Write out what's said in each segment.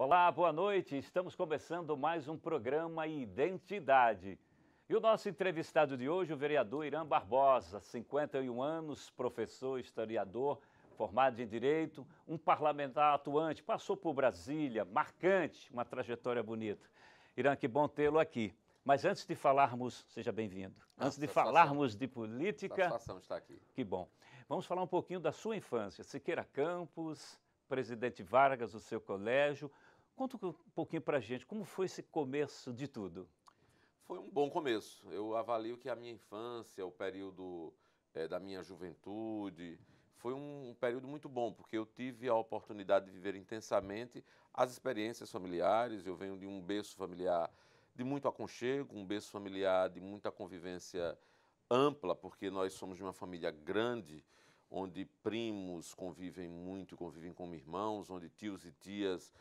Olá, boa noite. Estamos começando mais um programa Identidade. E o nosso entrevistado de hoje, o vereador Irã Barbosa, 51 anos, professor, historiador, formado em Direito, um parlamentar atuante, passou por Brasília, marcante, uma trajetória bonita. Irã, que bom tê-lo aqui. Mas antes de falarmos, seja bem-vindo. Antes de falarmos de política... Satisfação estar aqui. Que bom. Vamos falar um pouquinho da sua infância. Siqueira Campos, Presidente Vargas, o seu colégio. Conta um pouquinho para a gente, como foi esse começo de tudo? Foi um bom começo. Eu avalio que a minha infância, o período da minha juventude, foi um período muito bom, porque eu tive a oportunidade de viver intensamente as experiências familiares. Eu venho de um berço familiar de muito aconchego, um berço familiar de muita convivência ampla, porque nós somos de uma família grande, onde primos convivem muito, convivem como irmãos, onde tios e tias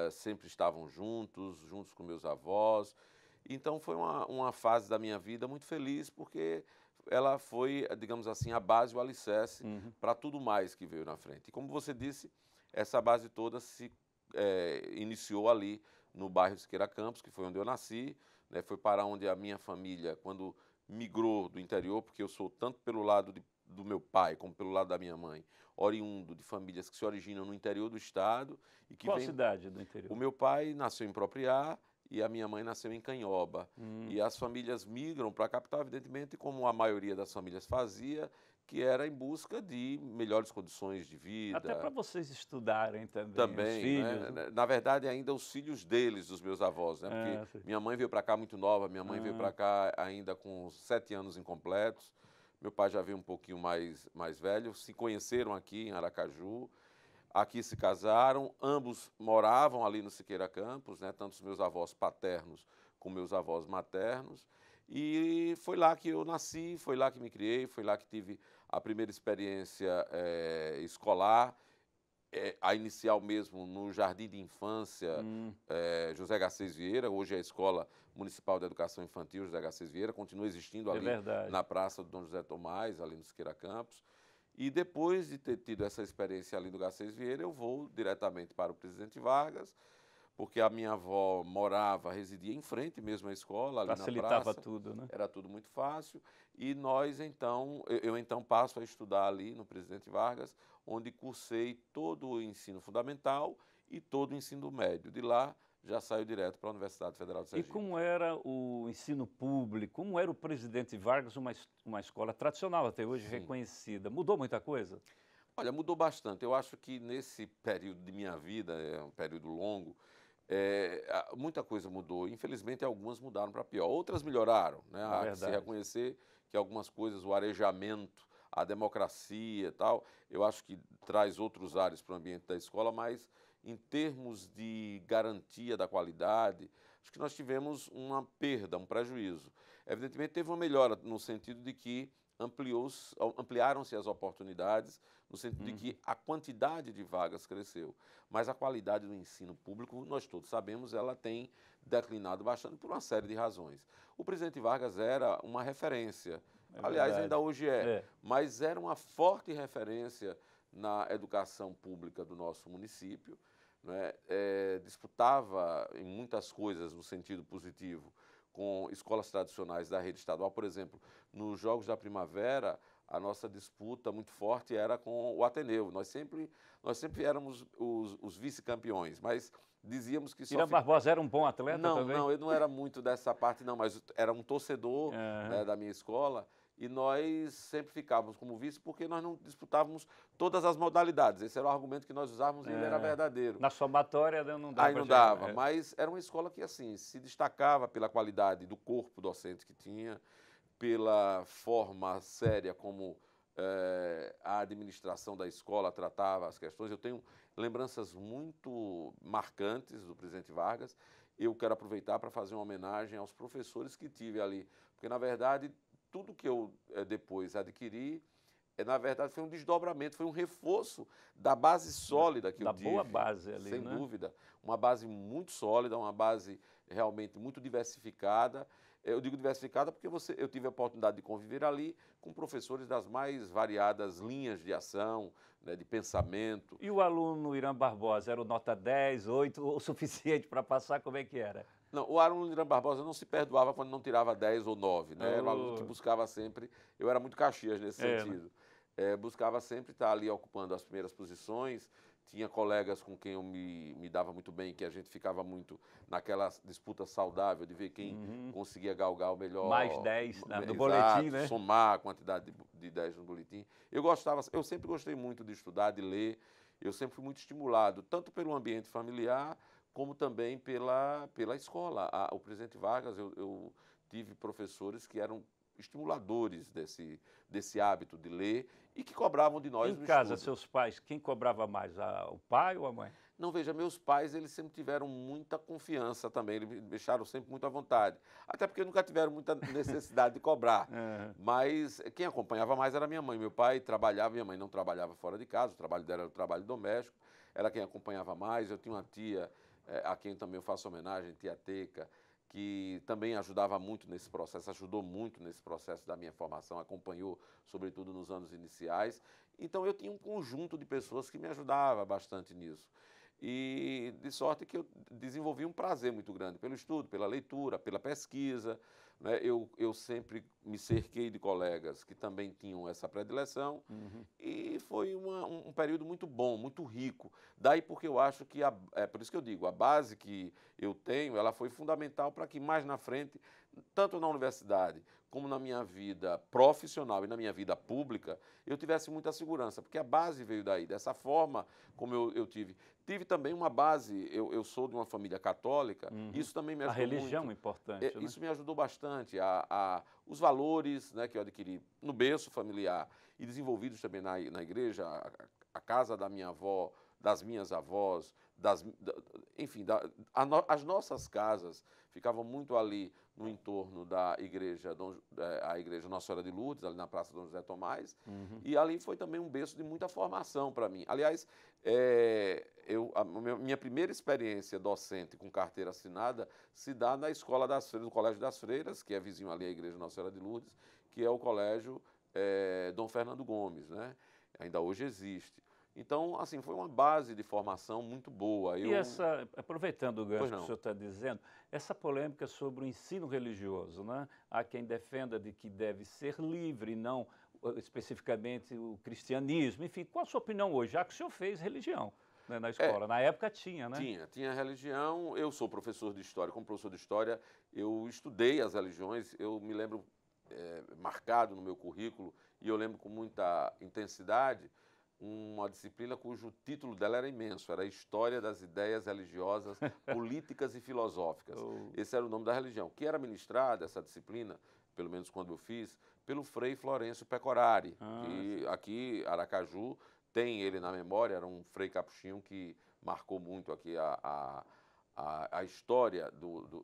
sempre estavam juntos com meus avós. Então foi uma fase da minha vida muito feliz, porque ela foi, digamos assim, a base, o alicerce para tudo mais que veio na frente. E como você disse, essa base toda se iniciou ali no bairro Siqueira Campos, que foi onde eu nasci, né? Foi para onde a minha família, quando migrou do interior, porque eu sou tanto pelo lado do meu pai como pelo lado da minha mãe, oriundo de famílias que se originam no interior do estado. E que Qual cidade do interior? O meu pai nasceu em Propriá e a minha mãe nasceu em Canhoba. E as famílias migram para a capital, evidentemente, como a maioria das famílias fazia, que era em busca de melhores condições de vida. Até para vocês estudarem também, Também, os filhos. né? Na verdade, ainda os filhos deles, dos meus avós, né? Porque minha mãe veio para cá muito nova, minha mãe veio para cá ainda com 7 anos incompletos. Meu pai já veio um pouquinho mais velho. Se conheceram aqui em Aracaju, aqui se casaram, ambos moravam ali no Siqueira Campos, né? Tanto os meus avós paternos como meus avós maternos. E foi lá que eu nasci, foi lá que me criei, foi lá que tive a primeira experiência escolar, a inicial mesmo no Jardim de Infância José Garcês Vieira. Hoje é a Escola Municipal de Educação Infantil José Garcês Vieira, continua existindo ali na Praça do Dom José Tomás, ali no Siqueira Campos. E depois de ter tido essa experiência ali no Garcês Vieira, eu vou diretamente para o Presidente Vargas, porque a minha avó residia em frente mesmo à escola, ali na praça. Facilitava tudo, né? Era tudo muito fácil. E eu então passo a estudar ali no Presidente Vargas, onde cursei todo o ensino fundamental e todo o ensino médio. De lá, já saio direto para a Universidade Federal de Sergipe. E como era o ensino público? Como era o Presidente Vargas, uma escola tradicional até hoje, reconhecida? Mudou muita coisa? Olha, mudou bastante. Eu acho que nesse período de minha vida, é um período longo, muita coisa mudou. Infelizmente, algumas mudaram para pior. Outras melhoraram, né? Há que se reconhecer que algumas coisas, o arejamento, a democracia e tal, eu acho que traz outros ares para o ambiente da escola, mas em termos de garantia da qualidade, acho que nós tivemos uma perda, um prejuízo. Evidentemente, teve uma melhora no sentido de que ampliaram-se as oportunidades, no sentido de que a quantidade de vagas cresceu. Mas a qualidade do ensino público, nós todos sabemos, ela tem declinado bastante por uma série de razões. O Presidente Vargas era uma referência, aliás, ainda hoje mas era uma forte referência na educação pública do nosso município, né? Disputava em muitas coisas no sentido positivo com escolas tradicionais da rede estadual. Por exemplo, nos Jogos da Primavera, a nossa disputa muito forte era com o Ateneu. Nós sempre éramos os vice-campeões, mas dizíamos que só... Irã Barbosa era um bom atleta também? Não, eu não era muito dessa parte, não, mas era um torcedor né, da minha escola, e nós sempre ficávamos como vice porque nós não disputávamos todas as modalidades. Esse era o argumento que nós usávamos e ele era verdadeiro. Na somatória não dava. Aí não dava, mas era uma escola que assim se destacava pela qualidade do corpo docente que tinha, pela forma séria como a administração da escola tratava as questões. Eu tenho lembranças muito marcantes do Presidente Vargas. Eu quero aproveitar para fazer uma homenagem aos professores que tive ali, porque, na verdade, tudo que eu depois adquiri, na verdade, foi um desdobramento, foi um reforço da base sólida que eu tive. Da boa base ali, sem dúvida. Uma base muito sólida, uma base realmente muito diversificada. Eu digo diversificada porque eu tive a oportunidade de conviver ali com professores das mais variadas linhas de ação, né, de pensamento. E o aluno Irã Barbosa, era o nota 10, 8, o suficiente para passar? Como é que era? Não, o aluno Irã Barbosa não se perdoava quando não tirava 10 ou 9, né? Era um aluno que buscava sempre, eu era muito Caxias nesse sentido, buscava sempre estar ali ocupando as primeiras posições. Tinha colegas com quem eu me dava muito bem, que a gente ficava muito naquela disputa saudável de ver quem conseguia galgar o melhor. Mais 10 no exato, boletim, né? Somar a quantidade de 10 no boletim. Eu sempre gostei muito de estudar, de ler. Eu sempre fui muito estimulado, tanto pelo ambiente familiar, como também pela escola. O presidente Vargas, eu tive professores que eram estimuladores desse hábito de ler e que cobravam de nós Em casa, estudo. seus pais, quem cobrava mais, o pai ou a mãe? Não, veja, meus pais, eles sempre tiveram muita confiança também, eles me deixaram sempre muito à vontade. Até porque nunca tiveram muita necessidade de cobrar. Mas quem acompanhava mais era minha mãe. Meu pai trabalhava, minha mãe não trabalhava fora de casa, o trabalho dela era o trabalho doméstico, era quem acompanhava mais. Eu tinha uma tia, a quem também eu faço homenagem, tia Teca, que também ajudava muito nesse processo, ajudou muito nesse processo da minha formação, acompanhou, sobretudo nos anos iniciais. Então, eu tinha um conjunto de pessoas que me ajudava bastante nisso. E de sorte que eu desenvolvi um prazer muito grande pelo estudo, pela leitura, pela pesquisa, né? Eu sempre me cerquei de colegas que também tinham essa predileção e foi um período muito bom, muito rico. Daí porque eu acho que, é por isso que eu digo, a base que eu tenho, ela foi fundamental para que mais na frente, tanto na universidade como na minha vida profissional e na minha vida pública, eu tivesse muita segurança, porque a base veio daí, dessa forma como eu tive. Tive também uma base, eu sou de uma família católica, isso também me ajudou muito. A religião é importante, né? Isso me ajudou bastante, os valores, né, que eu adquiri no berço familiar e desenvolvidos também na igreja, a casa da minha avó, das minhas avós, enfim, as nossas casas ficavam muito ali no entorno da igreja, a igreja Nossa Senhora de Lourdes, ali na Praça Dom José Tomás, e ali foi também um berço de muita formação para mim. Aliás, minha primeira experiência docente com carteira assinada se dá na Escola das Freiras, no Colégio das Freiras, que é vizinho ali à igreja Nossa Senhora de Lourdes, que é o Colégio Dom Fernando Gomes, né? Ainda hoje existe. Então, assim, foi uma base de formação muito boa. E aproveitando o gancho que o senhor está dizendo, essa polêmica sobre o ensino religioso, né? Há quem defenda de que deve ser livre, não especificamente o cristianismo. Enfim, qual a sua opinião hoje, já que o senhor fez religião, né, na escola? Na época tinha, né? Tinha religião. Eu sou professor de história. Como professor de história, eu estudei as religiões. Eu me lembro marcado no meu currículo, e eu lembro com muita intensidade, uma disciplina cujo título dela era imenso, era História das Ideias Religiosas, Políticas e Filosóficas. Esse era o nome da religião, que era ministrada, essa disciplina, pelo menos quando eu fiz, pelo Frei Florencio Pecorari, que aqui, Aracaju, tem ele na memória, era um frei capuchinho que marcou muito aqui a história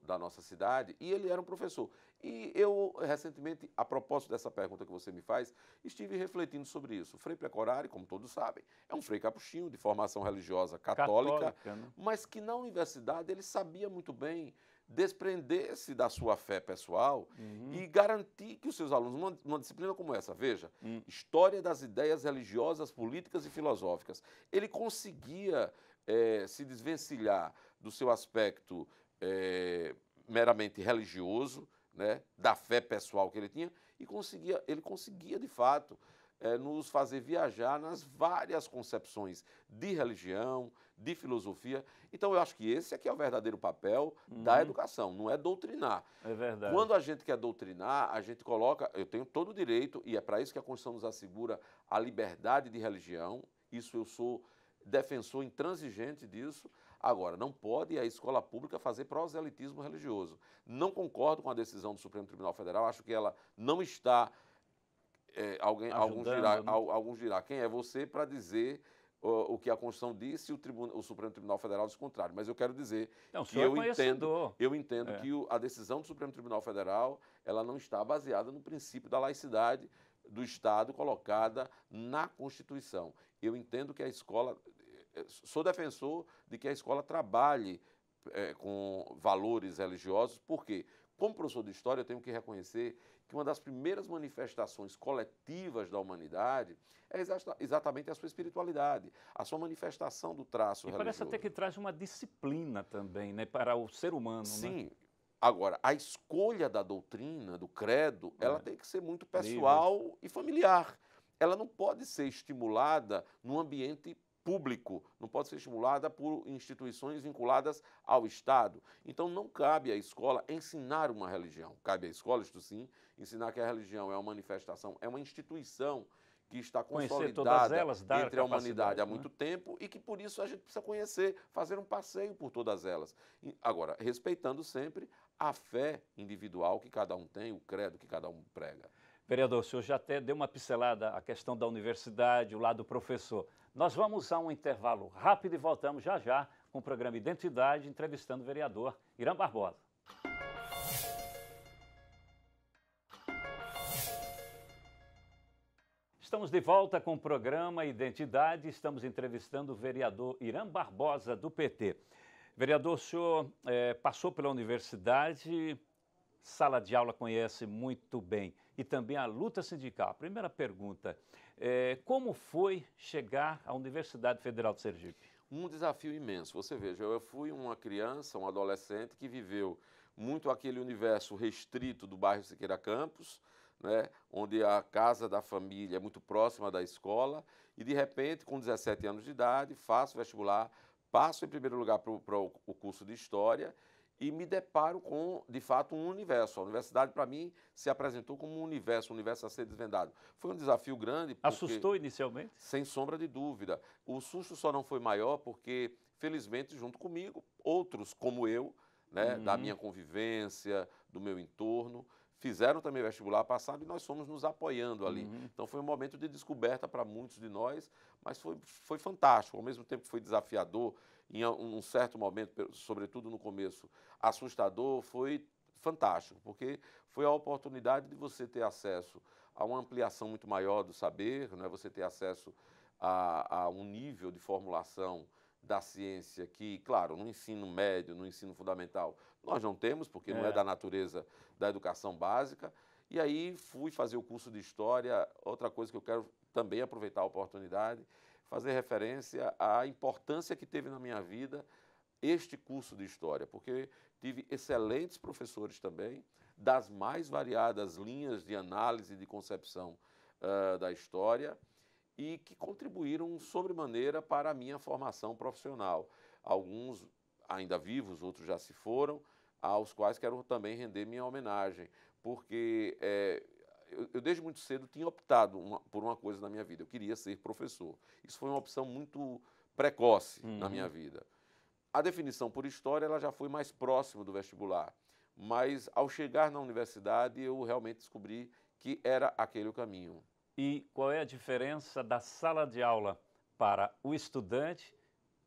da nossa cidade, e ele era um professor. E eu, recentemente, a propósito dessa pergunta que você me faz, estive refletindo sobre isso. O Frei Pecorari, como todos sabem, é um frei capuchinho de formação religiosa católica, né? Mas que na universidade ele sabia muito bem desprender-se da sua fé pessoal e garantir que os seus alunos, numa disciplina como essa, veja, História das Ideias Religiosas, Políticas e Filosóficas, ele conseguia se desvencilhar do seu aspecto meramente religioso, né, da fé pessoal que ele tinha, e ele conseguia, de fato, nos fazer viajar nas várias concepções de religião, de filosofia. Então, eu acho que esse aqui é o verdadeiro papel da educação, não é doutrinar. É verdade. Quando a gente quer doutrinar, a gente coloca, eu tenho todo o direito, e é para isso que a Constituição nos assegura a liberdade de religião, isso eu sou defensor intransigente disso. Agora, não pode a escola pública fazer proselitismo religioso. Não concordo com a decisão do Supremo Tribunal Federal, acho que ela não está... alguns dirão, quem é você para dizer o que a Constituição diz se o Supremo Tribunal Federal diz o contrário. Mas eu quero dizer que eu entendo que a decisão do Supremo Tribunal Federal ela não está baseada no princípio da laicidade do Estado colocada na Constituição. Eu entendo que a escola... Sou defensor de que a escola trabalhe com valores religiosos, porque como professor de história, eu tenho que reconhecer que uma das primeiras manifestações coletivas da humanidade é exatamente a sua espiritualidade, a sua manifestação do traço religioso. Parece até que traz uma disciplina também, né, para o ser humano. Sim. Né? Agora, a escolha da doutrina, do credo, ela tem que ser muito pessoal e familiar. Ela não pode ser estimulada no ambiente público, não pode ser estimulada por instituições vinculadas ao Estado. Então, não cabe à escola ensinar uma religião. Cabe à escola, isto sim, ensinar que a religião é uma manifestação, é uma instituição que está consolidada entre a humanidade há muito tempo e que, por isso, a gente precisa conhecer, fazer um passeio por todas elas. Agora, respeitando sempre a fé individual que cada um tem, o credo que cada um prega. Vereador, o senhor já até deu uma pincelada à questão da universidade, o lado do professor. Nós vamos a um intervalo rápido e voltamos já já com o programa Identidade, entrevistando o vereador Irã Barbosa. Estamos de volta com o programa Identidade, estamos entrevistando o vereador Irã Barbosa, do PT. Vereador, o senhor passou pela universidade, sala de aula conhece muito bem, e também a luta sindical. A primeira pergunta, como foi chegar à Universidade Federal de Sergipe? Um desafio imenso. Você veja, eu fui uma criança, um adolescente que viveu muito aquele universo restrito do bairro Siqueira Campos, né, onde a casa da família é muito próxima da escola, e de repente, com 17 anos de idade, faço vestibular, passo em primeiro lugar para o curso de História e me deparo com, de fato, um universo. A universidade, para mim, se apresentou como um universo a ser desvendado. Foi um desafio grande. Porque, assustou inicialmente? Sem sombra de dúvida. O susto só não foi maior porque, felizmente, junto comigo, outros como eu, né, da minha convivência, do meu entorno, fizeram também vestibular, passaram, e nós fomos nos apoiando ali. Então foi um momento de descoberta para muitos de nós, mas foi fantástico. Ao mesmo tempo que foi desafiador, em um certo momento, sobretudo no começo, assustador, foi fantástico, porque foi a oportunidade de você ter acesso a uma ampliação muito maior do saber, né? Você ter acesso a um nível de formulação da ciência que, claro, no ensino médio, no ensino fundamental, nós não temos, porque não é da natureza da educação básica. E aí fui fazer o curso de História. Outra coisa que eu quero também aproveitar a oportunidade, fazer referência à importância que teve na minha vida este curso de História, porque tive excelentes professores também, das mais variadas linhas de análise e de concepção da história, e que contribuíram sobremaneira para a minha formação profissional. Alguns ainda vivos, outros já se foram, aos quais quero também render minha homenagem, porque eu desde muito cedo tinha optado por uma coisa na minha vida, eu queria ser professor. Isso foi uma opção muito precoce na minha vida. A definição por História ela já foi mais próximo do vestibular, mas ao chegar na universidade eu realmente descobri que era aquele o caminho. E qual é a diferença da sala de aula para o estudante,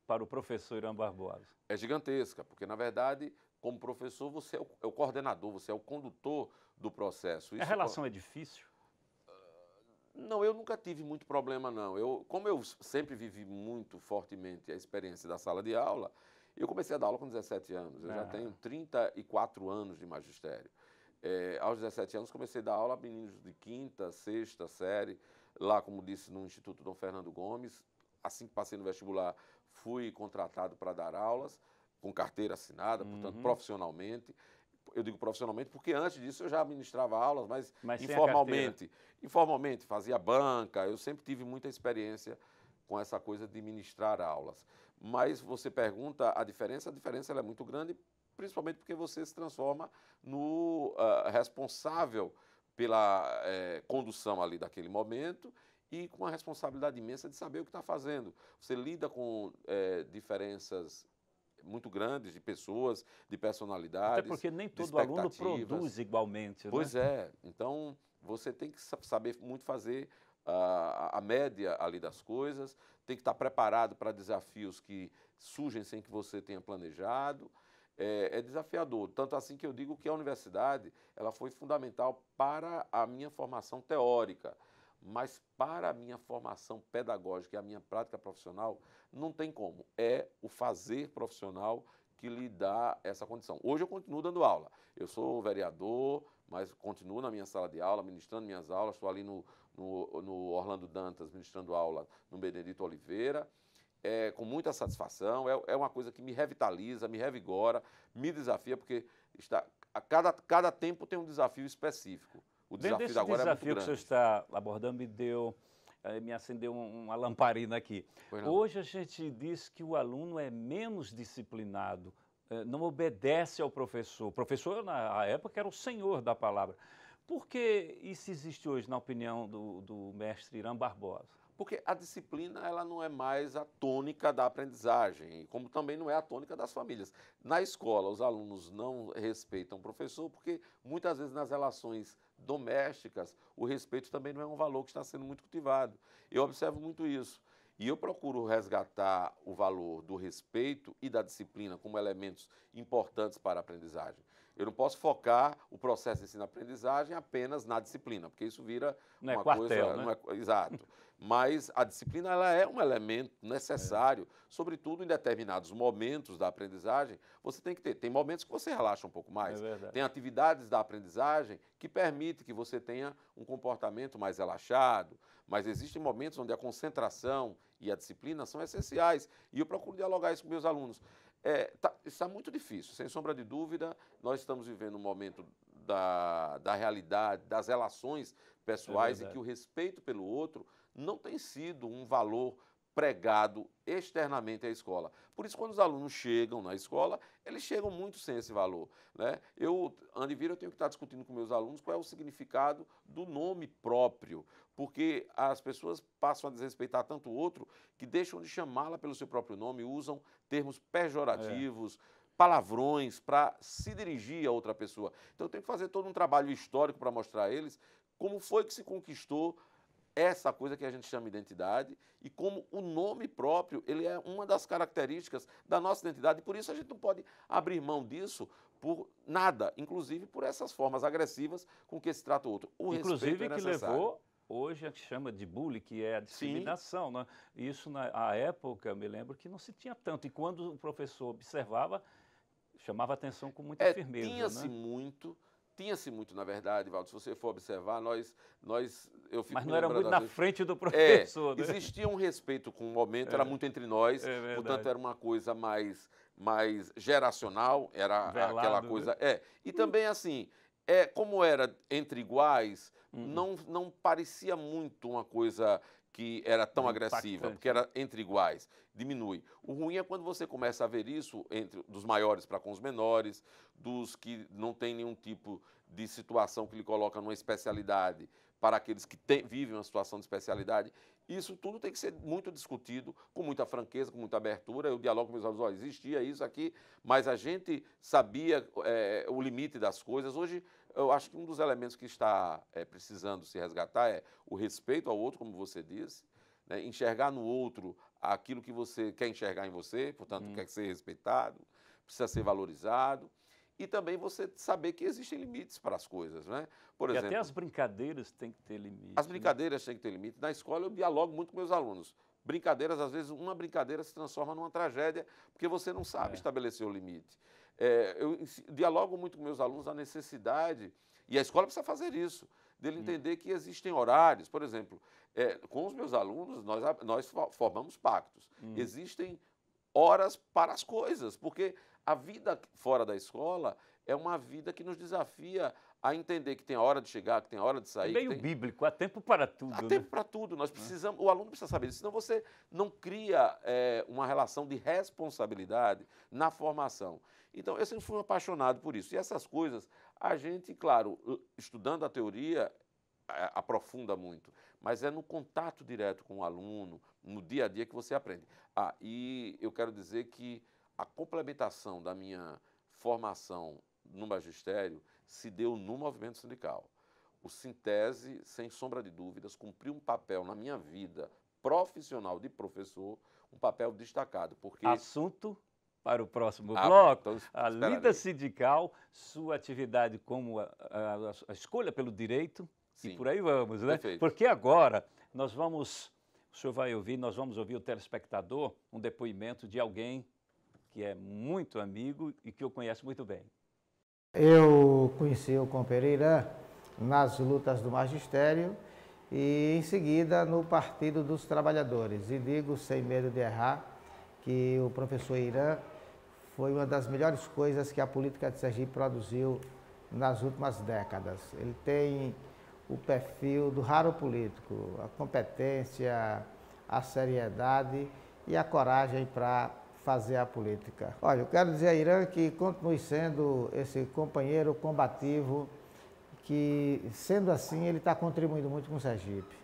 para o professor Irã Barbosa? É gigantesca, porque, na verdade, como professor, você é o coordenador, você é o condutor do processo. A relação é difícil? Não, eu nunca tive muito problema, não. Como eu sempre vivi muito fortemente a experiência da sala de aula, eu comecei a dar aula com 17 anos. Eu já tenho 34 anos de magistério. Aos 17 anos comecei a dar aula a meninos de quinta, sexta série, lá, como disse, no Instituto Dom Fernando Gomes. Assim que passei no vestibular, fui contratado para dar aulas, com carteira assinada, portanto, profissionalmente. Eu digo profissionalmente porque antes disso eu já ministrava aulas, mas informalmente. Informalmente, fazia banca, eu sempre tive muita experiência com essa coisa de ministrar aulas. Mas você pergunta a diferença ela é muito grande, principalmente porque você se transforma no responsável pela condução ali daquele momento e com uma responsabilidade imensa de saber o que está fazendo. Você lida com diferenças muito grandes de pessoas, de personalidades. Até porque nem todo aluno produz igualmente. Pois é. Então, você tem que saber muito fazer a média ali das coisas, tem que estar preparado para desafios que surgem sem que você tenha planejado. É desafiador, tanto assim que eu digo que a universidade ela foi fundamental para a minha formação teórica, mas para a minha formação pedagógica e a minha prática profissional, não tem como. É o fazer profissional que lhe dá essa condição. Hoje eu continuo dando aula. Eu sou vereador, mas continuo na minha sala de aula, ministrando minhas aulas. Estou ali no Orlando Dantas, ministrando aula no Benedito Oliveira, com muita satisfação. É uma coisa que me revitaliza, me revigora, me desafia, porque cada tempo tem um desafio específico. O desafio de agora é muito grande. Desafio que o senhor está abordando me acendeu uma lamparina aqui. Hoje a gente diz que o aluno é menos disciplinado, não obedece ao professor. O professor, na época, era o senhor da palavra. Por que isso existe hoje, na opinião do mestre Irã Barbosa? Porque a disciplina ela não é mais a tônica da aprendizagem, como também não é a tônica das famílias. Na escola, os alunos não respeitam o professor, porque muitas vezes nas relações domésticas, o respeito também não é um valor que está sendo muito cultivado. Eu observo muito isso. E eu procuro resgatar o valor do respeito e da disciplina como elementos importantes para a aprendizagem. Eu não posso focar o processo de ensino-aprendizagem apenas na disciplina, porque isso vira uma coisa... Né? Exato. Mas a disciplina ela é um elemento necessário, sobretudo em determinados momentos da aprendizagem, você tem que ter. Tem momentos que você relaxa um pouco mais. Tem atividades da aprendizagem que permitem que você tenha um comportamento mais relaxado, mas existem momentos onde a concentração e a disciplina são essenciais. E eu procuro dialogar isso com meus alunos. Está muito difícil, sem sombra de dúvida, nós estamos vivendo um momento da realidade, das relações pessoais, em que o respeito pelo outro não tem sido um valor pregado externamente à escola. Por isso, quando os alunos chegam na escola, eles chegam muito sem esse valor, né? Ano e vira, eu tenho que estar discutindo com meus alunos qual é o significado do nome próprio, porque as pessoas passam a desrespeitar tanto o outro que deixam de chamá-la pelo seu próprio nome, usam termos pejorativos, palavrões para se dirigir a outra pessoa. Então, eu tenho que fazer todo um trabalho histórico para mostrar a eles como foi que se conquistou essa coisa que a gente chama de identidade e como o nome próprio ele é uma das características da nossa identidade e por isso a gente não pode abrir mão disso por nada, inclusive por essas formas agressivas com que se trata o outro. O inclusive respeito é que necessário. Levou hoje a que chama de bullying, que é a discriminação, né? Isso na época, me lembro que não se tinha tanto e quando o professor observava, chamava atenção com muita firmeza. Tinha-se muito, na verdade, Valdo, se você for observar, eu fico Mas me não era lembrando, muito na frente do professor, né? Existia um respeito com o momento, era muito entre nós, portanto era uma coisa mais geracional, era velado, aquela coisa... né? E também assim, como era entre iguais, não parecia muito uma coisa que era tão agressiva, porque era entre iguais, diminui. O ruim é quando você começa a ver isso dos maiores para com os menores, dos que não têm nenhum tipo de situação que lhe coloca numa especialidade para aqueles que vivem uma situação de especialidade. Isso tudo tem que ser muito discutido, com muita franqueza, com muita abertura. Eu dialogo com meus alunos, olha, existia isso aqui, mas a gente sabia o limite das coisas. Hoje, eu acho que um dos elementos que está precisando se resgatar é o respeito ao outro, como você disse, né? Enxergar no outro aquilo que você quer enxergar em você, portanto, quer ser respeitado, precisa ser valorizado. E também você saber que existem limites para as coisas, né? Por exemplo, até as brincadeiras têm que ter limite. As brincadeiras têm que ter limite. Na escola eu dialogo muito com meus alunos. Brincadeiras, às vezes, uma brincadeira se transforma numa tragédia porque você não sabe estabelecer o limite. Eu dialogo muito com meus alunos a necessidade, e a escola precisa fazer isso, dele entender que existem horários. Por exemplo, com os meus alunos, nós formamos pactos. Existem horas para as coisas, porque a vida fora da escola é uma vida que nos desafia a entender que tem a hora de chegar, que tem a hora de sair. É meio bíblico, há tempo para tudo. Há tempo para tudo. Nós precisamos, o aluno precisa saber isso, senão você não cria uma relação de responsabilidade na formação. Então, eu sempre fui um apaixonado por isso. E essas coisas, a gente, claro, estudando a teoria, aprofunda muito, mas é no contato direto com o aluno, no dia a dia que você aprende. E eu quero dizer que a complementação da minha formação no magistério se deu no movimento sindical. O Sintese, sem sombra de dúvidas, cumpriu um papel na minha vida profissional de professor, um papel destacado. Porque... Assunto para o próximo bloco, então, a lida sindical, sua atividade como a escolha pelo direito, e por aí vamos, né? Perfeito. Porque agora o senhor vai ouvir, nós vamos ouvir o telespectador, um depoimento de alguém que é muito amigo e que eu conheço muito bem. Eu conheci o companheiro Irã nas lutas do magistério e, em seguida, no Partido dos Trabalhadores. E digo, sem medo de errar, que o professor Irã foi uma das melhores coisas que a política de Sergipe produziu nas últimas décadas. Ele tem o perfil do raro político, a competência, a seriedade e a coragem para fazer a política. Olha, eu quero dizer a Irã que continue sendo esse companheiro combativo, que, sendo assim, ele está contribuindo muito com o Sergipe.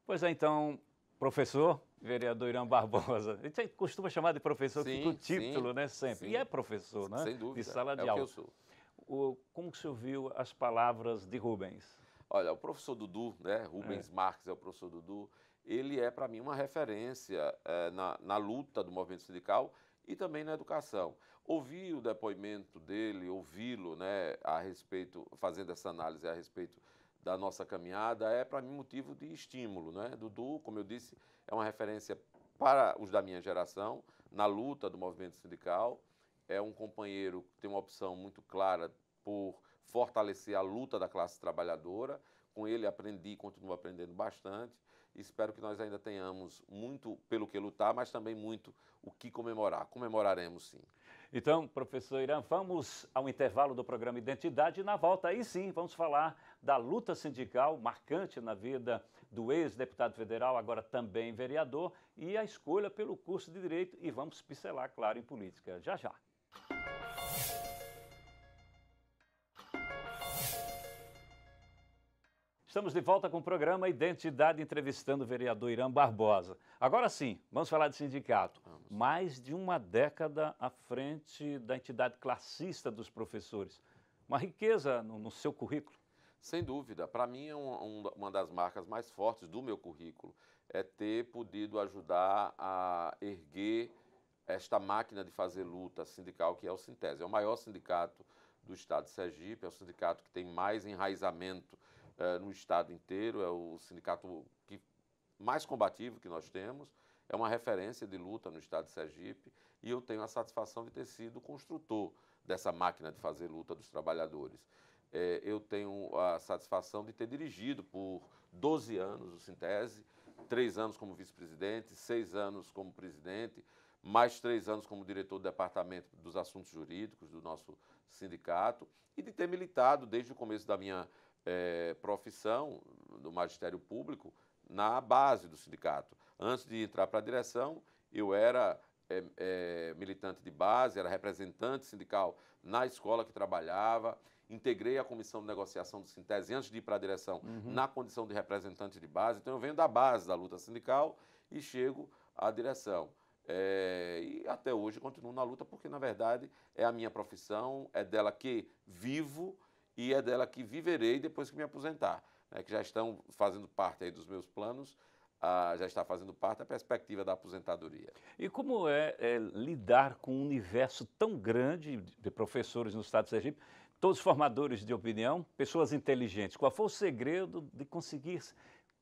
Pois é, então, professor, vereador Irã Barbosa, a gente costuma chamar de professor, Sim, fica o título, sim, né, sempre. sim. E é professor, né? Sem dúvida, De sala de é o aula. que eu sou. Como que o senhor viu as palavras de Rubens? Olha, o professor Dudu, né, Rubens Marques é o professor Dudu, ele é, para mim, uma referência na luta do movimento sindical e também na educação. Ouvir o depoimento dele, ouvi-lo, né, a respeito, fazendo essa análise a respeito da nossa caminhada, é, para mim, motivo de estímulo, né? Dudu, como eu disse, é uma referência para os da minha geração, na luta do movimento sindical, é um companheiro que tem uma opção muito clara por fortalecer a luta da classe trabalhadora. Com ele aprendi e continuo aprendendo bastante. Espero que nós ainda tenhamos muito pelo que lutar, mas também muito o que comemorar. Comemoraremos, sim. Então, professor Irã, vamos ao intervalo do programa Identidade e na volta aí sim vamos falar da luta sindical marcante na vida do ex-deputado federal, agora também vereador, e a escolha pelo curso de Direito e vamos pincelar, claro, em política. Já, já. Estamos de volta com o programa Identidade, entrevistando o vereador Irã Barbosa. Agora sim, vamos falar de sindicato. Vamos. Mais de uma década à frente da entidade classista dos professores. Uma riqueza no seu currículo. Sem dúvida. Para mim, uma das marcas mais fortes do meu currículo é ter podido ajudar a erguer esta máquina de fazer luta sindical, que é o Sintese. É o maior sindicato do estado de Sergipe, é o sindicato que tem mais enraizamento no estado inteiro, é o sindicato mais combativo que nós temos, é uma referência de luta no estado de Sergipe e eu tenho a satisfação de ter sido construtor dessa máquina de fazer luta dos trabalhadores. Eu tenho a satisfação de ter dirigido por 12 anos o Sintese, 3 anos como vice-presidente, 6 anos como presidente, mais 3 anos como diretor do departamento dos assuntos jurídicos do nosso sindicato e de ter militado desde o começo da minha profissão do magistério público na base do sindicato. Antes de entrar para a direção, eu era militante de base, era representante sindical na escola que trabalhava, integrei a comissão de negociação do Sintese antes de ir para a direção na condição de representante de base. Então, eu venho da base da luta sindical e chego à direção. E até hoje continuo na luta porque, na verdade, é a minha profissão, é dela que vivo e é dela que viverei depois que me aposentar, né, que já estão fazendo parte aí dos meus planos, já está fazendo parte da perspectiva da aposentadoria. E como é lidar com um universo tão grande de professores no estado de Sergipe, todos formadores de opinião, pessoas inteligentes? Qual foi o segredo de conseguir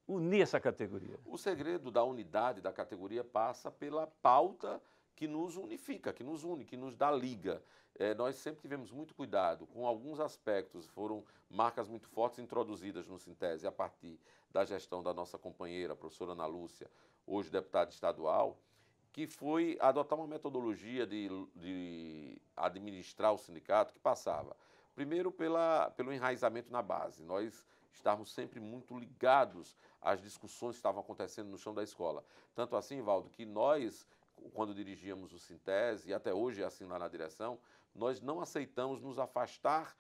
unir essa categoria? O segredo da unidade da categoria passa pela pauta que nos unifica, que nos une, que nos dá liga. Nós sempre tivemos muito cuidado com alguns aspectos, foram marcas muito fortes introduzidas no Sintese a partir da gestão da nossa companheira, a professora Ana Lúcia, hoje deputada estadual, que foi adotar uma metodologia de administrar o sindicato que passava, primeiro pelo enraizamento na base. Nós estávamos sempre muito ligados às discussões que estavam acontecendo no chão da escola. Tanto assim, Valdo, que nós, quando dirigíamos o Sintese, e até hoje é assim lá na direção, nós não aceitamos nos afastar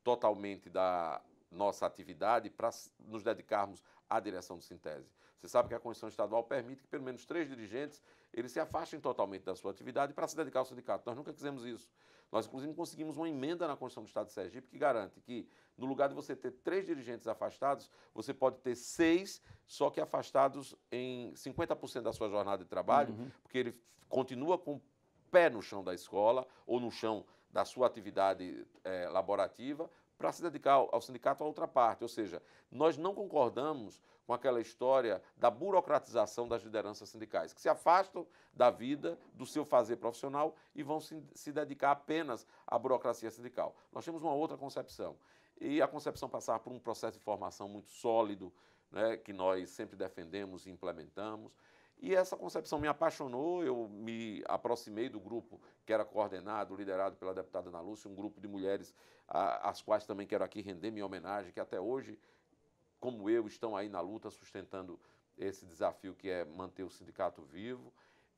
totalmente da nossa atividade para nos dedicarmos à direção do Sintese. Você sabe que a Constituição Estadual permite que pelo menos 3 dirigentes eles se afastem totalmente da sua atividade para se dedicar ao sindicato. Nós nunca fizemos isso. Nós, inclusive, conseguimos uma emenda na Constituição do Estado de Sergipe que garante que, no lugar de você ter 3 dirigentes afastados, você pode ter 6, só que afastados em 50% da sua jornada de trabalho, porque ele continua com o pé no chão da escola ou no chão da sua atividade laborativa para se dedicar ao sindicato a outra parte. Ou seja, nós não concordamos com aquela história da burocratização das lideranças sindicais, que se afastam da vida, do seu fazer profissional e vão se dedicar apenas à burocracia sindical. Nós temos uma outra concepção. E a concepção passava por um processo de formação muito sólido, né, que nós sempre defendemos e implementamos. E essa concepção me apaixonou, eu me aproximei do grupo que era coordenado, liderado pela deputada Ana Lúcia, um grupo de mulheres às quais também quero aqui render minha homenagem, que até hoje, como eu, estão aí na luta, sustentando esse desafio que é manter o sindicato vivo.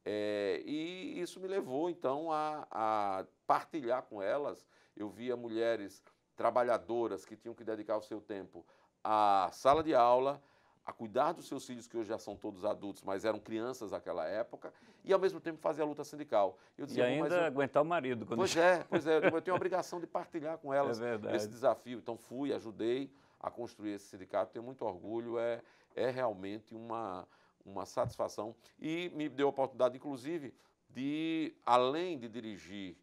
E isso me levou, então, a partilhar com elas. Eu via mulheres trabalhadoras que tinham que dedicar o seu tempo à sala de aula, a cuidar dos seus filhos, que hoje já são todos adultos, mas eram crianças naquela época, e, ao mesmo tempo, fazer a luta sindical. Eu dizia, e ainda aguentar o marido. Pois é, eu tenho a obrigação de partilhar com elas esse desafio. Então, ajudei a construir esse sindicato, tenho muito orgulho, é realmente uma satisfação. E me deu a oportunidade, inclusive, de, além de dirigir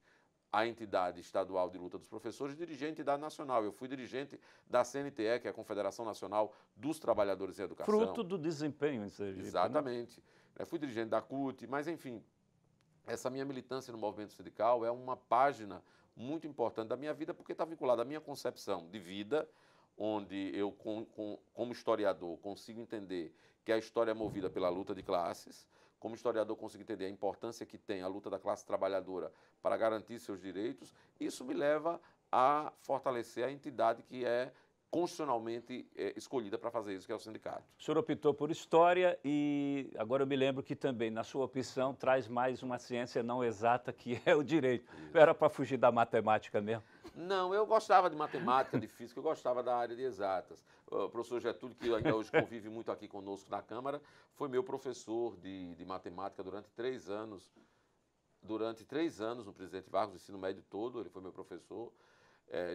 a entidade estadual de luta dos professores, dirigir a entidade nacional. Eu fui dirigente da CNTE, que é a Confederação Nacional dos Trabalhadores em Educação. Fruto do desempenho em Sergipe. Exatamente. Né? Fui dirigente da CUT, mas, enfim, essa minha militância no movimento sindical é uma página muito importante da minha vida, porque está vinculada à minha concepção de vida, onde eu, como historiador, consigo entender que a história é movida pela luta de classes. Como historiador, consigo entender a importância que tem a luta da classe trabalhadora para garantir seus direitos. Isso me leva a fortalecer a entidade que é constitucionalmente escolhida para fazer isso, que é o sindicato. O senhor optou por história e agora eu me lembro que também, na sua opção, traz mais uma ciência não exata, que é o direito. Isso. Era para fugir da matemática mesmo? Não, eu gostava de matemática, de física, eu gostava da área de exatas. O professor Getúlio, que ainda hoje convive muito aqui conosco na Câmara, foi meu professor de matemática durante 3 anos. Durante 3 anos no Presidente Vargas, o ensino médio todo, ele foi meu professor.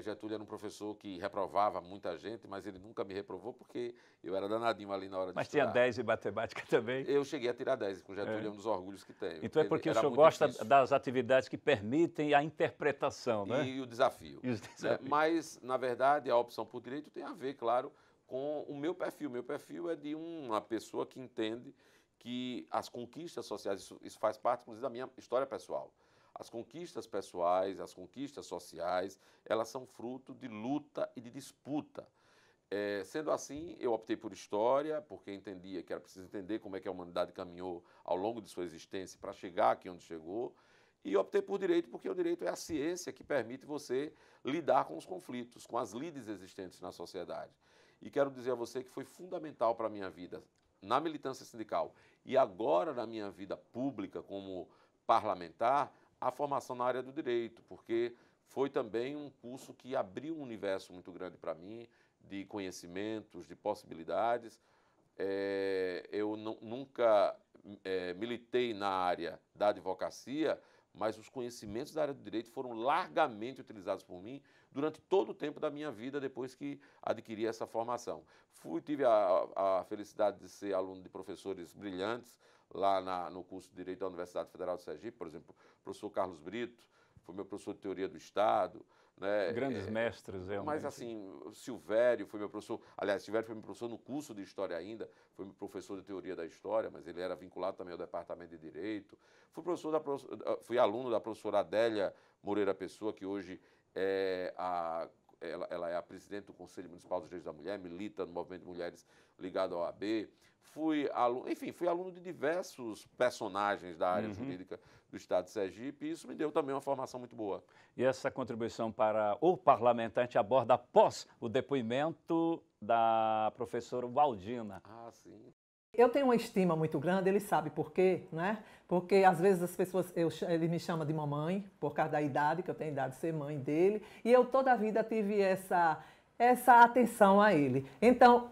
Getúlio era um professor que reprovava muita gente, mas ele nunca me reprovou porque eu era danadinho ali na hora de estudar. Mas tinha 10 em matemática também? Eu cheguei a tirar 10, com Getúlio é um dos orgulhos que tenho. Então é porque o senhor gosta das atividades que permitem a interpretação, né? E o desafio. Né? Mas, na verdade, a opção por direito tem a ver, claro, com o meu perfil. Meu perfil é de uma pessoa que entende que as conquistas sociais, isso faz parte, inclusive, da minha história pessoal. As conquistas pessoais, as conquistas sociais, elas são fruto de luta e de disputa. Sendo assim, eu optei por história, porque entendia que era preciso entender como é que a humanidade caminhou ao longo de sua existência para chegar aqui onde chegou. E optei por direito, porque o direito é a ciência que permite você lidar com os conflitos, com as lides existentes na sociedade. E quero dizer a você que foi fundamental para a minha vida, na militância sindical e agora na minha vida pública como parlamentar, a formação na área do direito, porque foi também um curso que abriu um universo muito grande para mim, de conhecimentos, de possibilidades. Eu nunca militei na área da advocacia, mas os conhecimentos da área do direito foram largamente utilizados por mim durante todo o tempo da minha vida, depois que adquiri essa formação. Tive a felicidade de ser aluno de professores brilhantes, lá no curso de Direito da Universidade Federal de Sergipe, por exemplo, o professor Carlos Brito, foi meu professor de Teoria do Estado. Né? Grandes mestres, realmente. Mas, assim, o Silvério foi meu professor, aliás, Silvério foi meu professor no curso de História ainda, foi meu professor de Teoria da História, mas ele era vinculado também ao Departamento de Direito. Fui aluno da professora Adélia Moreira Pessoa, que hoje ela é a presidente do Conselho Municipal dos Direitos da Mulher, milita no Movimento de Mulheres ligado à OAB. Fui aluno de diversos personagens da área jurídica do Estado de Sergipe, e isso me deu também uma formação muito boa. E essa contribuição para o parlamentar, a gente aborda após o depoimento da professora Waldina. Ah, sim. Eu tenho uma estima muito grande, ele sabe por quê, né? Porque às vezes as pessoas, ele me chama de mamãe, por causa da idade, que eu tenho idade de ser mãe dele, e eu toda a vida tive essa atenção a ele. Então,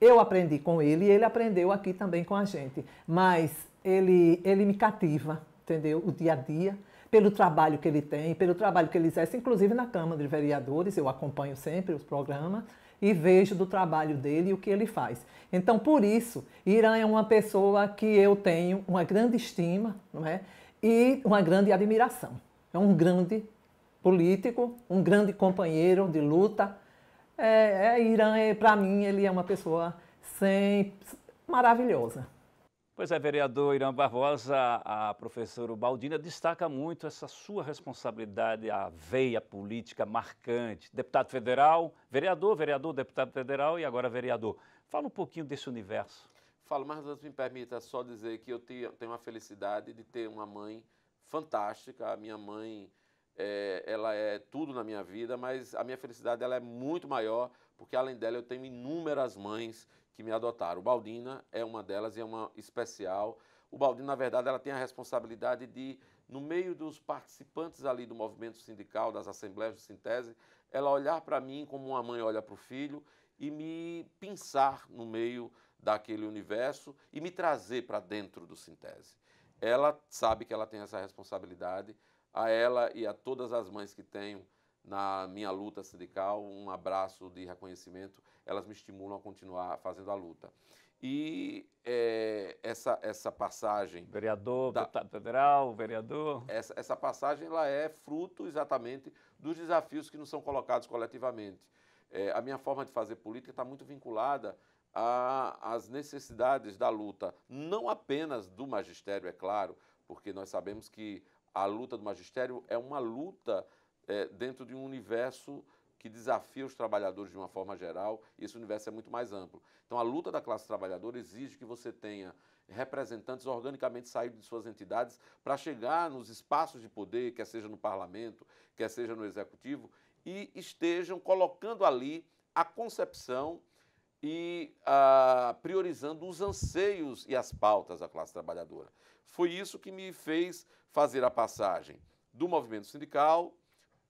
eu aprendi com ele e ele aprendeu aqui também com a gente. Mas ele me cativa, entendeu? O dia a dia, pelo trabalho que ele tem, pelo trabalho que ele exerce, inclusive na Câmara de Vereadores, eu acompanho sempre os programas e vejo do trabalho dele e o que ele faz. Então, por isso, Irã é uma pessoa que eu tenho uma grande estima, não é? E uma grande admiração. É um grande político, um grande companheiro de luta. Irã, para mim, ele é uma pessoa maravilhosa. Pois é, vereador Irã Barbosa, a professora Ubaldina destaca muito essa sua responsabilidade, a veia política marcante. Deputado federal, vereador, deputado federal e agora vereador. Fala um pouquinho desse universo. Falo, mas antes me permita só dizer que eu tenho a felicidade de ter uma mãe fantástica. A minha mãe, ela é tudo na minha vida, mas a minha felicidade ela é muito maior, porque além dela eu tenho inúmeras mães que me adotaram. O Baldina é uma delas e é uma especial. O Baldina, na verdade, ela tem a responsabilidade de, no meio dos participantes ali do movimento sindical, das assembleias do Sintese, ela olhar para mim como uma mãe olha para o filho e me pensar no meio daquele universo e me trazer para dentro do Sintese. Ela sabe que ela tem essa responsabilidade. A ela e a todas as mães que tenho na minha luta sindical, um abraço de reconhecimento, elas me estimulam a continuar fazendo a luta. E essa passagem... Vereador, deputado federal, vereador... Essa passagem ela é fruto exatamente dos desafios que nos são colocados coletivamente. A minha forma de fazer política está muito vinculada às necessidades da luta, não apenas do magistério, é claro, porque nós sabemos que a luta do magistério é uma luta dentro de um universo que desafia os trabalhadores de uma forma geral, e esse universo é muito mais amplo. Então, a luta da classe trabalhadora exige que você tenha representantes organicamente saídos de suas entidades para chegar nos espaços de poder, quer seja no parlamento, quer seja no executivo, e estejam colocando ali a concepção e priorizando os anseios e as pautas da classe trabalhadora. Foi isso que me fez fazer a passagem do movimento sindical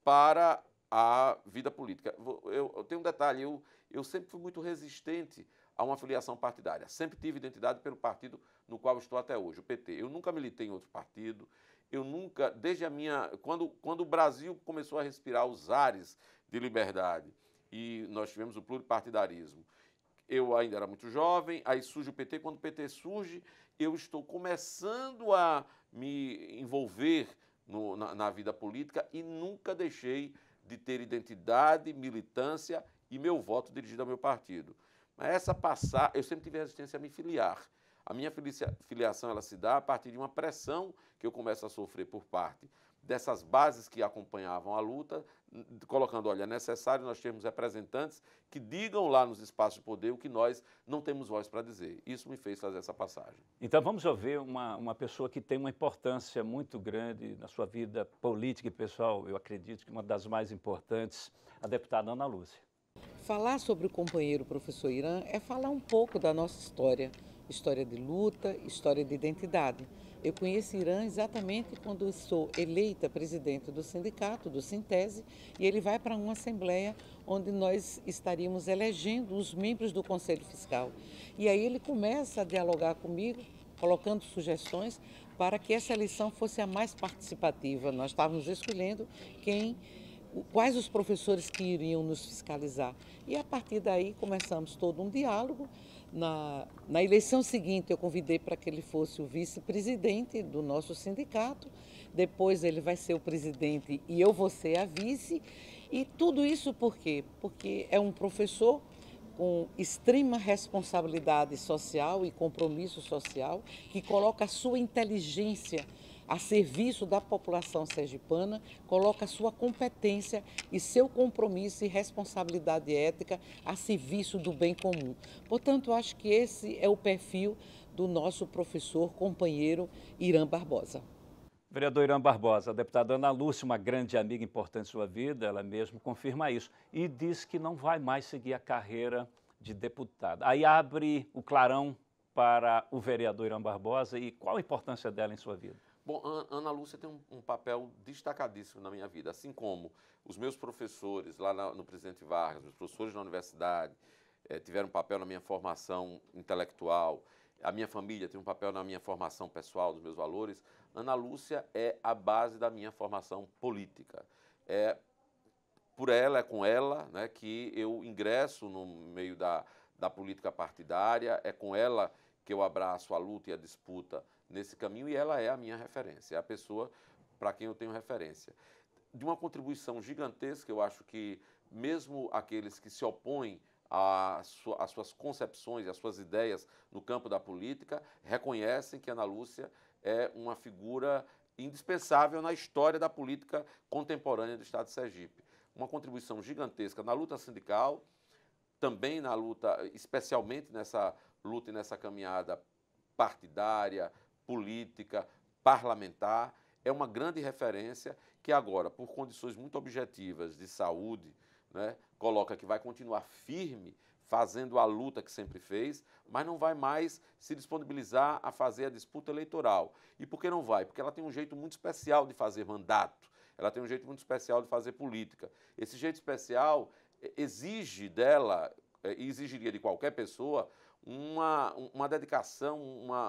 para a vida política. Eu tenho um detalhe, eu sempre fui muito resistente a uma filiação partidária. Sempre tive identidade pelo partido no qual estou até hoje, o PT. Eu nunca militei em outro partido, eu nunca, desde a minha... Quando o Brasil começou a respirar os ares de liberdade e nós tivemos o pluripartidarismo, eu ainda era muito jovem, aí surge o PT. Quando o PT surge, eu estou começando a me envolver na vida política e nunca deixei de ter identidade, militância e meu voto dirigido ao meu partido. Mas eu sempre tive resistência a me filiar. A minha filiação ela se dá a partir de uma pressão que eu começo a sofrer por parte dessas bases que acompanhavam a luta, colocando, olha, é necessário nós termos representantes que digam lá nos espaços de poder o que nós não temos voz para dizer. Isso me fez fazer essa passagem. Então vamos ouvir uma pessoa que tem uma importância muito grande na sua vida política e pessoal, eu acredito que uma das mais importantes, a deputada Ana Lúcia. Falar sobre o companheiro professor Irã é falar um pouco da nossa história, história de luta, história de identidade. Eu conheci Irã exatamente quando eu sou eleita presidente do sindicato, do Sintese, e ele vai para uma assembleia onde nós estaríamos elegendo os membros do Conselho Fiscal. E aí ele começa a dialogar comigo, colocando sugestões para que essa eleição fosse a mais participativa. Nós estávamos escolhendo quais os professores que iriam nos fiscalizar. E a partir daí começamos todo um diálogo. Na eleição seguinte eu convidei para que ele fosse o vice-presidente do nosso sindicato, depois ele vai ser o presidente e eu vou ser a vice. E tudo isso por quê? Porque é um professor com extrema responsabilidade social e compromisso social, que coloca a sua inteligência a serviço da população sergipana, coloca a sua competência e seu compromisso e responsabilidade ética a serviço do bem comum. Portanto, acho que esse é o perfil do nosso professor companheiro Irã Barbosa. Vereador Irã Barbosa, a deputada Ana Lúcia, uma grande amiga importante em sua vida, ela mesmo confirma isso e diz que não vai mais seguir a carreira de deputada. Aí abre o clarão para o vereador Irã Barbosa e qual a importância dela em sua vida? Bom, Ana Lúcia tem um papel destacadíssimo na minha vida, assim como os meus professores lá no Presidente Vargas, os professores na universidade, tiveram um papel na minha formação intelectual, a minha família tem um papel na minha formação pessoal, dos meus valores. Ana Lúcia é a base da minha formação política. É com ela, né, que eu ingresso no meio da política partidária, é com ela que eu abraço a luta e a disputa nesse caminho, e ela é a minha referência, é a pessoa para quem eu tenho referência. de uma contribuição gigantesca. Eu acho que mesmo aqueles que se opõem às suas concepções e às suas ideias no campo da política reconhecem que Ana Lúcia é uma figura indispensável na história da política contemporânea do Estado de Sergipe. Uma contribuição gigantesca na luta sindical, também na luta, especialmente nessa luta e nessa caminhada partidária, política, parlamentar. É uma grande referência que agora, por condições muito objetivas de saúde, né, coloca que vai continuar firme, fazendo a luta que sempre fez, mas não vai mais se disponibilizar a fazer a disputa eleitoral. E por que não vai? Porque ela tem um jeito muito especial de fazer mandato, ela tem um jeito muito especial de fazer política. Esse jeito especial exige dela, e exigiria de qualquer pessoa, uma dedicação,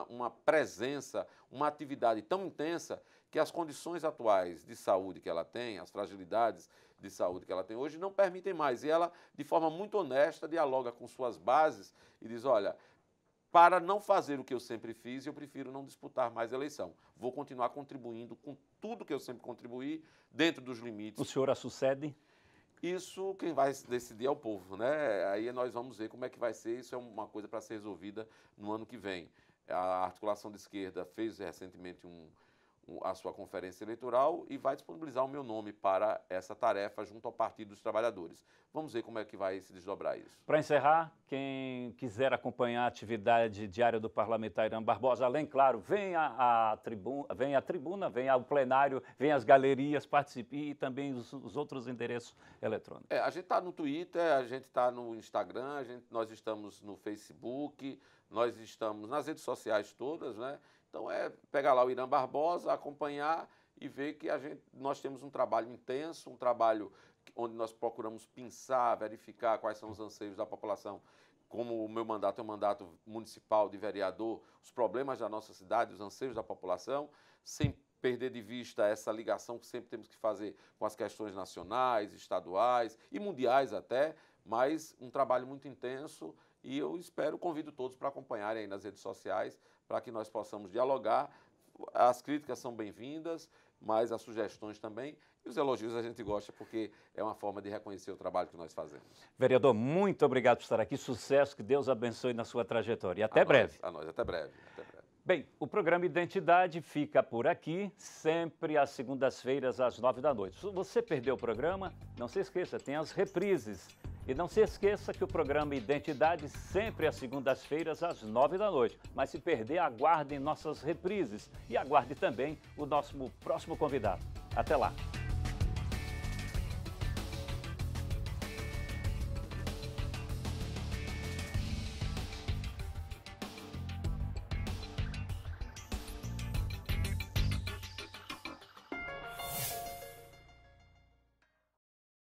uma presença, uma atividade tão intensa que as condições atuais de saúde que ela tem, as fragilidades de saúde que ela tem hoje, não permitem mais. E ela, de forma muito honesta, dialoga com suas bases e diz, olha, para não fazer o que eu sempre fiz, eu prefiro não disputar mais a eleição. Vou continuar contribuindo com tudo que eu sempre contribuí, dentro dos limites. O senhor a sucede? Isso quem vai decidir é o povo, né? Aí nós vamos ver como é que vai ser. Isso é uma coisa para ser resolvida no ano que vem. A articulação de esquerda fez recentemente a sua conferência eleitoral e vai disponibilizar o meu nome para essa tarefa junto ao Partido dos Trabalhadores. Vamos ver como é que vai se desdobrar isso. Para encerrar, quem quiser acompanhar a atividade diária do parlamentar Irã Barbosa, além, claro, venha à tribuna, venha ao plenário, venha às galerias, participe e também os outros endereços eletrônicos. A gente está no Twitter, a gente está no Instagram, nós estamos no Facebook, nós estamos nas redes sociais todas, né? Então pegar lá o Irã Barbosa, acompanhar e ver que nós temos um trabalho intenso, um trabalho onde nós procuramos pensar, verificar quais são os anseios da população. Como o meu mandato é um mandato municipal de vereador, os problemas da nossa cidade, os anseios da população, sem perder de vista essa ligação que sempre temos que fazer com as questões nacionais, estaduais e mundiais até, mas um trabalho muito intenso e eu convido todos para acompanharem aí nas redes sociais, para que nós possamos dialogar. As críticas são bem-vindas, mas as sugestões também. E os elogios a gente gosta porque é uma forma de reconhecer o trabalho que nós fazemos. Vereador, muito obrigado por estar aqui. Sucesso, que Deus abençoe na sua trajetória. E até breve. Até breve. Bem, o programa Identidade fica por aqui, sempre às segundas-feiras, às 9 da noite. Se você perdeu o programa, não se esqueça, tem as reprises. E não se esqueça que o programa Identidade sempre às segundas-feiras, às 9 da noite. Mas se perder, aguardem nossas reprises e aguarde também o nosso próximo convidado. Até lá!